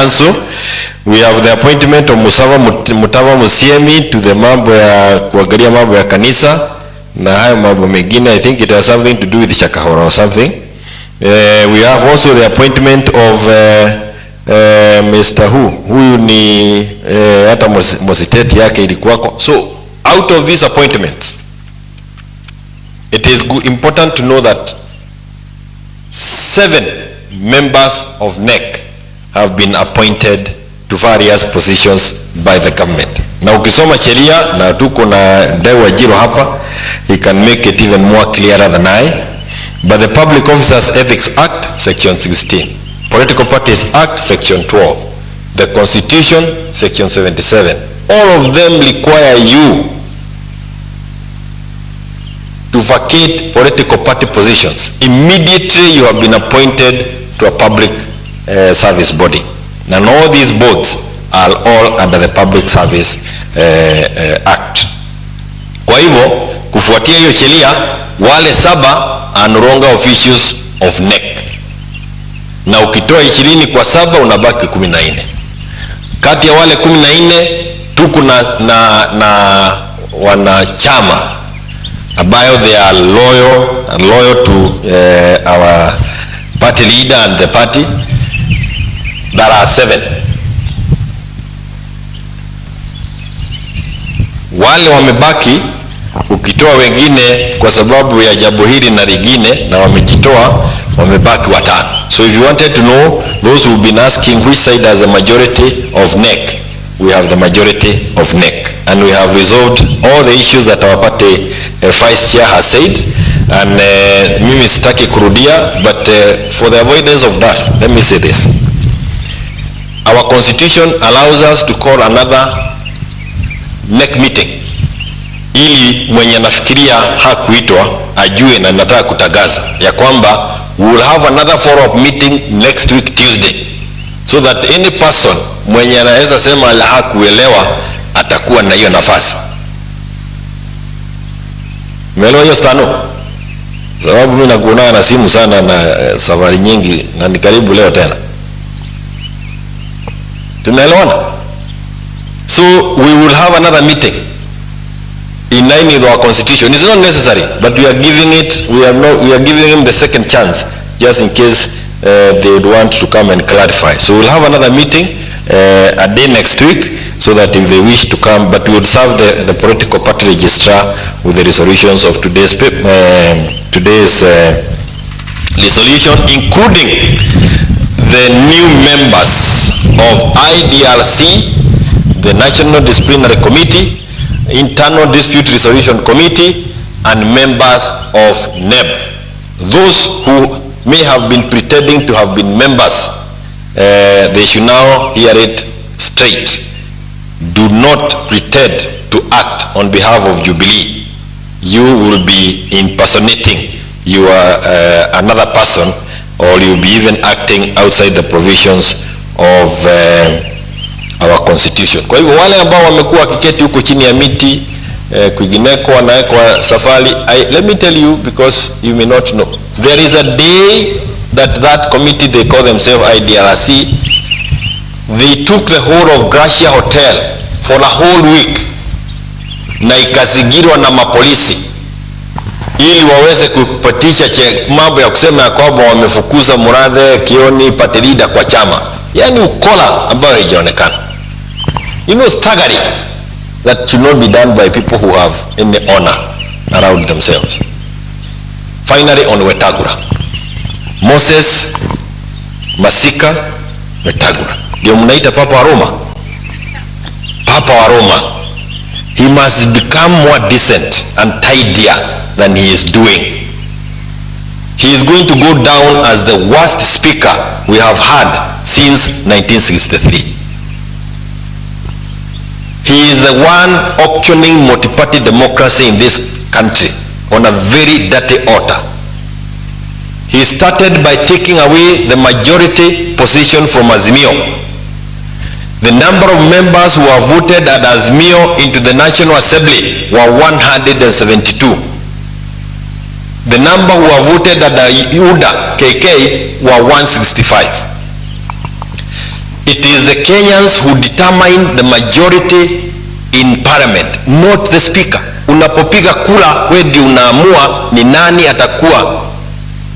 Council. We have the appointment of Mutava Musiemi to the mambo ya kuangalia mambo ya kanisa na hayo mambo mengine. I think it has something to do with Shakahora or something. We have also the appointment of Mr. Huyu ni hata mositeti yake ilikuwako. So out of these appointments, it is important to know that 7 members of NEC have been appointed to various positions by the government. Na ukisoma sheria na tuko na Dewa Jiro hapa, he can make it even more clearer than I. But the Public Officers Ethics Act, Section 16. Political Parties Act, Section 12. The Constitution, Section 77. All of them require you to vacate political party positions immediately you have been appointed to a public service body. And all these boards are all under the Public Service Act. Kwa hivyo, kufuatia hiyo sheria, wale 7 are no longer officials of NEC. Na ukitoa 20 kwa 7 unabaki 14. Kati ya wale 14 tuko na wanachama ambayo they are loyal to our party leader and the party. There are 7. Wale wamebaki, ukitoa wengine kwa sababu ya jambo hili na lingine na wamejitoa, wamebaki 5. So if you wanted to know, those who have been asking which side has the majority of NEC, we have the majority of NEC. And we have resolved all the issues that our party vice chair has said. And mimi sitaki kurudia, but for the avoidance of that, let me say this. Our constitution allows us to call another NEC meeting. Ili mwenye anafikiria hakuitwa ajue na nataka kutangaza ya kwamba we will have another follow-up meeting next week Tuesday, so that any person mwenye anaweza sema hakuelewa atakuwa na hiyo nafasi. Umeelewa hiyo stano? Sababu mimi nakuona na simu sana na safari nyingi na ni karibu leo tena. Tunaelewana? So we will have another meeting in line with our constitution. It's not necessary, but we are giving it, we are giving him the second chance just in case they would want to come and clarify. So we'll have another meeting a day next week, so that if they wish to come, but we would serve the political party registrar with the resolutions of today's resolution, including the new members of IDRC, the National Disciplinary Committee, Internal Dispute Resolution Committee, and members of NEB. Those who may have been pretending to have been members, they should now hear it straight. Do not pretend to act on behalf of Jubilee. You will be impersonating your another person, or you'll be even acting outside the provisions of our constitution. Kwa hivyo wale ambao wamekuwa kiketi huko chini ya miti kwingineko wanawekwa safari, let me tell you, because you may not know, there is a day that committee, they call themselves IDRC, they took the whole of Gracia Hotel for a whole week na ikazingirwa na mapolisi ili waweze kupatisha mambo ya kusema ya kwamba wamefukuza Murathe, Kioni, party leader kwa chama. Yani ukola ambayo haijaonekana. You know, thuggery that should not be done by people who have any honor around themselves. Finally, on Wetangula, Moses Masika Wetangula, ndio mnaita Papa wa Roma. Papa wa Roma, he must become more decent and tidier than he is doing. He is going to go down as the worst speaker we have had since 1963. He is the one auctioning multi-party democracy in this country on a very dirty altar. He started by taking away the majority position from Azimio. The number of members who are voted at Azimio into the National Assembly were 172. The number who are voted at the UDA KK were 165. It is the Kenyans who determine the majority in parliament, not the speaker. Unapopiga kura, wewe ndio unaamua ni nani atakuwa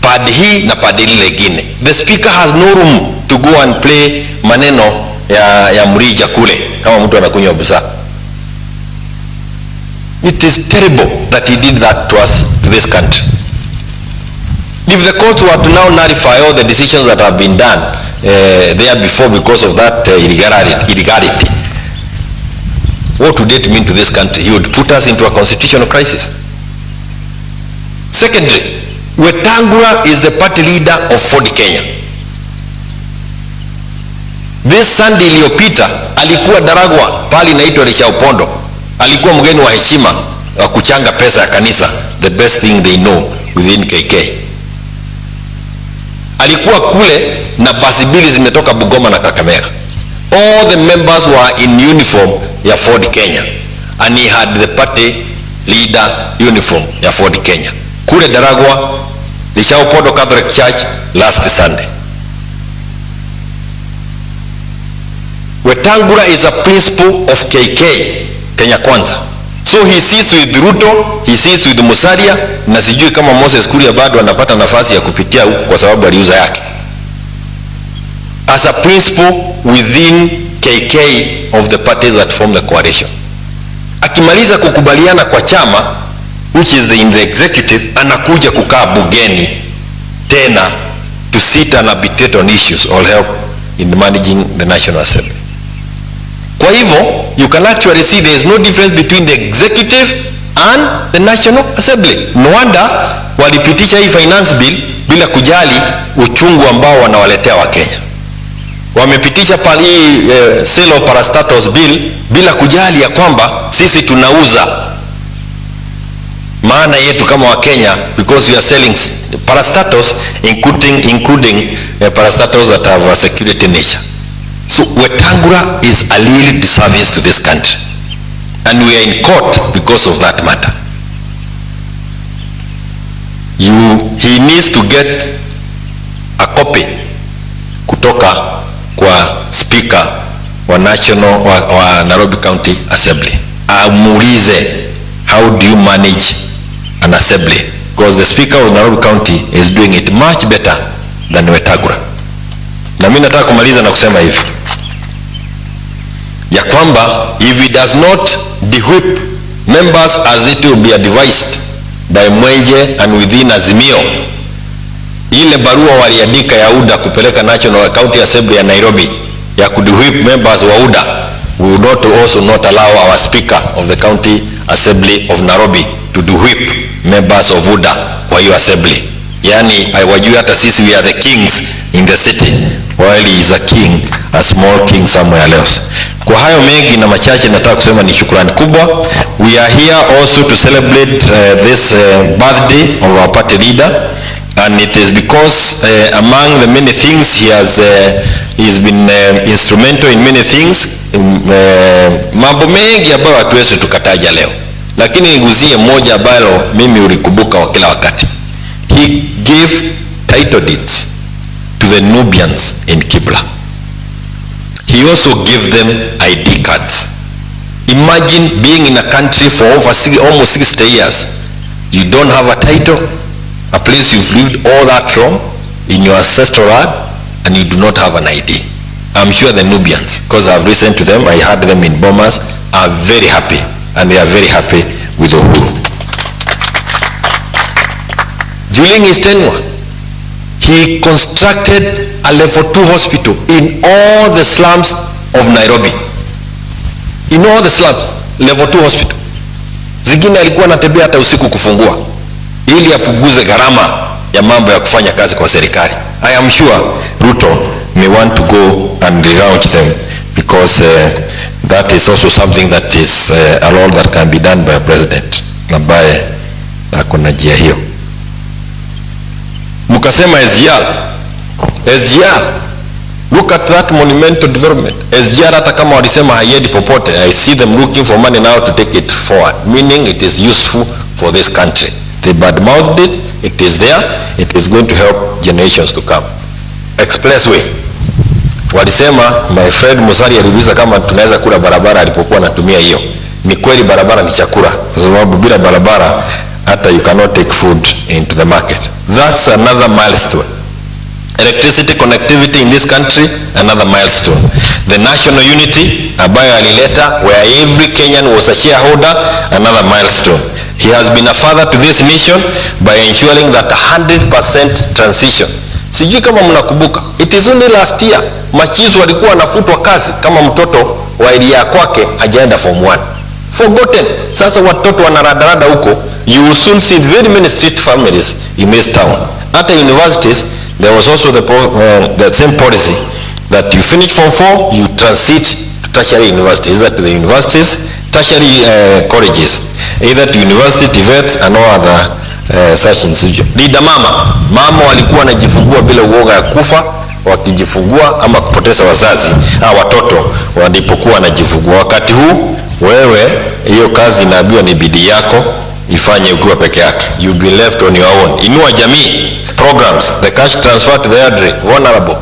padi hii na padi lingine. The speaker has no room to go and play maneno ya mrija kule kama mtu anakunywa busa. It is terrible that he did that to us, to this country. If the courts were to now nullify all the decisions that have been done there before because of that illegality, what would it mean to this country? He would put us into a constitutional crisis. Secondly, Wetangula is the party leader of Ford Kenya. This Sunday iliyopita alikuwa Daragwa pali inaitwa Rishaopondo. Alikuwa mgeni wa heshima wa kuchanga pesa ya kanisa, the best thing they know within KK. Alikuwa kule na basi mbili zimetoka Bungoma na Kakamega. All the members were in uniform ya Ford Kenya, and he had the party leader uniform ya Ford Kenya. Kule Daragwa, Rishaopondo Catholic Church last Sunday. Wetangula is a principal of KK, Kenya Kwanza. So he sees with RUTO, he sees with Musalia, na sijui kama Moses Kuria bado anapata nafasi ya kupitia huku kwa sababu aliuza yake. As a principal within KK of the parties that form the coalition. Akimaliza kukubaliana kwa chama, which is in the executive, anakuja kukaa bungeni tena to sit and arbitrate on issues or help in managing the National Assembly. Kwa hivyo, you can actually see there is no difference between the executive and the National Assembly. No wonder walipitisha hii finance bill bila kujali uchungu ambao wanawaletea Wakenya. Wamepitisha hii sale of parastatus bill bila kujali ya kwamba sisi tunauza maana yetu kama Wakenya, because we are selling parastatus including parastatus that have a security nature. So Wetangula is a real disservice to this country, and we are in court because of that matter. He needs to get a copy kutoka kwa speaker wa national wa Nairobi County Assembly. Amuulize, how do you manage an assembly? Because the speaker of Nairobi County is doing it much better than Wetangula. Na mimi nataka kumaliza na kusema hivi ya kwamba if he does not de-whip members as it will be advised by Mwenje and within Azimio, ile barua waliandika ya UDA kupeleka National County Assembly ya Nairobi ya kude-whip members wa UDA, we will not allow our speaker of the County Assembly of Nairobi to de-whip members of UDA kwa hiyo assembly. Yani haiwajui hata sisi we are the kings in the city while he is a king, a small king somewhere else. Kwa hayo mengi na machache nataka kusema ni shukrani kubwa. We are here also to celebrate this birthday of our party leader, and it is because among the many things he's been instrumental in many things, mambo mengi ambayo hatuwezi tukataja leo, lakini niguzie moja ambalo mimi ulikumbuka wa kila wakati. He gave title deeds to the Nubians in Kibra. He also gave them ID cards. Imagine being in a country for almost 60 years. You don't have a title, a place you've lived all that long in your ancestral land, and you do not have an ID. I'm sure the Nubians, because I've listened to them, I heard them in Bomas, are very happy, and they are very happy with Uhuru. During his tenure, he constructed a level 2 hospital in all the slums of Nairobi. In all the slums, level 2 hospital. Zingine alikuwa anatembea hata usiku kufungua ili apunguze gharama ya mambo ya kufanya kazi kwa serikali. I am sure RUTO may want to go and relaunch them, because that is also something that is a role that can be done by a president ambaye akona njia hiyo. Mukasema SGR, look at that monumental development. SGR hata kama walisema haiendi popote, I see them looking for money now to take it forward, meaning it is useful for this country. They badmouthed it, it is there, it is going to help generations to come. Expressway, Walisema my friend Musari aliuliza kama tunaweza kula barabara alipokuwa anatumia hiyo. Ni kweli barabara ni chakula, kwa sababu bila barabara hata you cannot take food into the market. That's another milestone. Electricity connectivity in this country, another milestone. The national unity ambayo alileta, where every Kenyan was a shareholder, another milestone. He has been a father to this nation by ensuring that 100% transition. Sijui kama mnakumbuka, it is only last year machizo walikuwa wanafutwa kazi kama mtoto wa elia kwake hajaenda form 1. Forgotten. Sasa watoto wanaradharada huko. You will soon see very many street families in this town. At the universities, there was also the same policy that you finish form 4, you transit to tertiary universities, either to the universities, tertiary colleges, either to university, TVETs and all other such institutions. Lida mama walikuwa wanajifungua bila uoga ya kufa, wakijifungua ama kupoteza wazazi watoto walipokuwa wanajifungua. Wakati huu wewe hiyo kazi inaambiwa ni bidii yako, ifanye ukiwa peke yake. You be left on your own. Inua jamii programs, the cash transfer to the elderly, vulnerable,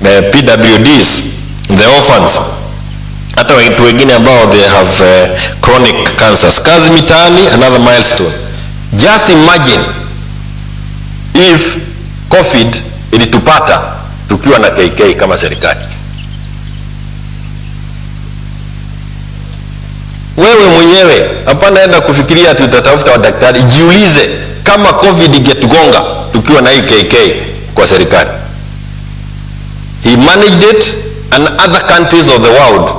the PWDs, the orphans, hata watu wengine ambao they have chronic cancers. Kazi mitaani, another milestone. Just imagine if COVID ilitupata tukiwa na KK kama serikali. Wewe mwenyewe hapana enda kufikiria tutatafuta wadaktari. Jiulize kama COVID ingetugonga tukiwa na hii KK kwa serikali. He managed it, and other countries of the world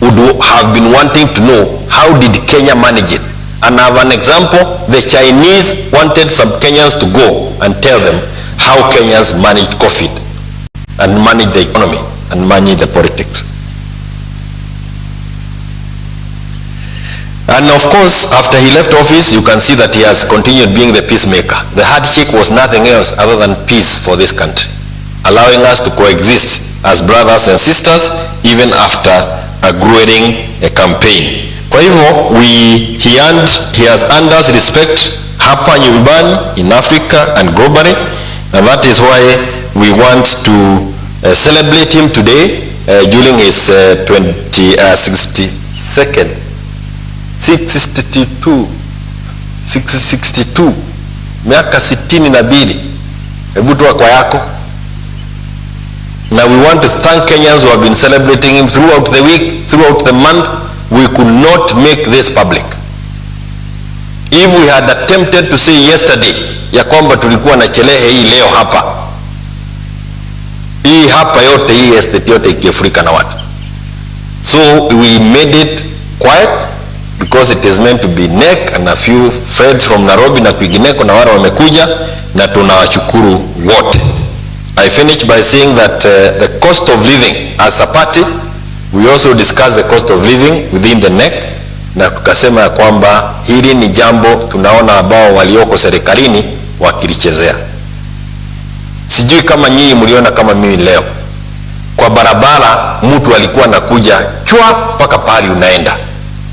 would have been wanting to know how did Kenya manage it. And I have an example. The Chinese wanted some Kenyans to go and tell them how Kenyans managed COVID and managed the economy and managed the politics. And of course, after he left office, you can see that he has continued being the peacemaker. The handshake was nothing else other than peace for this country, allowing us to coexist as brothers and sisters even after a grueling campaign. Kwa hivyo, he has earned us respect hapa nyumbani, in Africa and globally, and that is why we want to celebrate him today during his 62 miaka 62. Hebu toa kwa yako. Now we want to thank Kenyans who have been celebrating him throughout the week, throughout the month. We could not make this public. If we had attempted to say yesterday ya kwamba tulikuwa na chelehe hii leo hapa, hii hapa yote, hii estate yote ikifurika na watu. So we made it quiet because it is meant to be neck and a few friends from Nairobi na kwingineko na wale wamekuja, na tunawashukuru wote. I finish by saying that the cost of living as a party, we also discussed the cost of living within the NEC, na tukasema ya kwamba hili ni jambo tunaona ambao walioko serikalini wakilichezea. Sijui kama nyinyi mliona kama mimi leo kwa barabara mtu alikuwa anakuja chwa mpaka pale unaenda.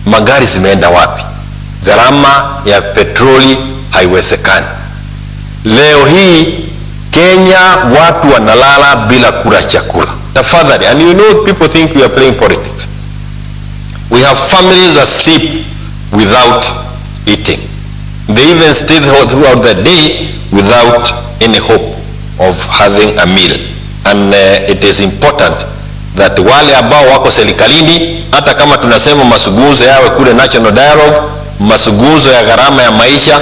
Magari zimeenda wapi? Gharama ya petroli haiwezekani. Leo hii Kenya watu wanalala bila kula chakula. Tafadhali, and you know people think we are playing politics. We have families that sleep without eating. They even stay throughout the day without any hope of having a meal. And it is important that wale ambao wako serikalini, hata kama tunasema mazungumzo yawe kule national dialogue, mazungumzo ya gharama ya maisha,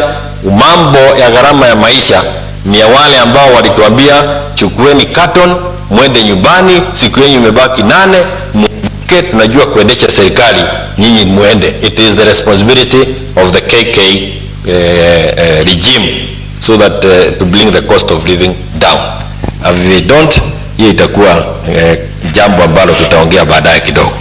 mambo ya gharama ya maisha ni ya wale ambao walituambia chukueni carton mwende nyumbani, siku yenu imebaki 8, mke tunajua kuendesha serikali, nyinyi muende. It is the responsibility of the KK regime so that to bring the cost of living down. If they don't, hiyo itakuwa jambo ambalo tutaongea baadaye kidogo.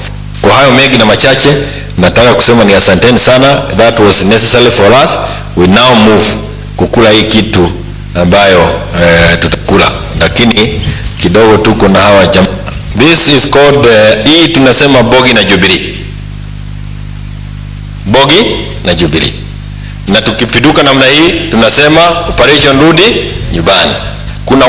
Kwa hayo mengi na machache, nataka kusema ni asanteni sana. That was necessary for us. We now move kukula hii kitu ambayo tutakula, lakini kidogo tuko na hawa jamaa. This is called hii tunasema bogi na jubilee. Bogi na jubilee. Na tukipiduka namna hii tunasema operation rudi nyumbani. Kuna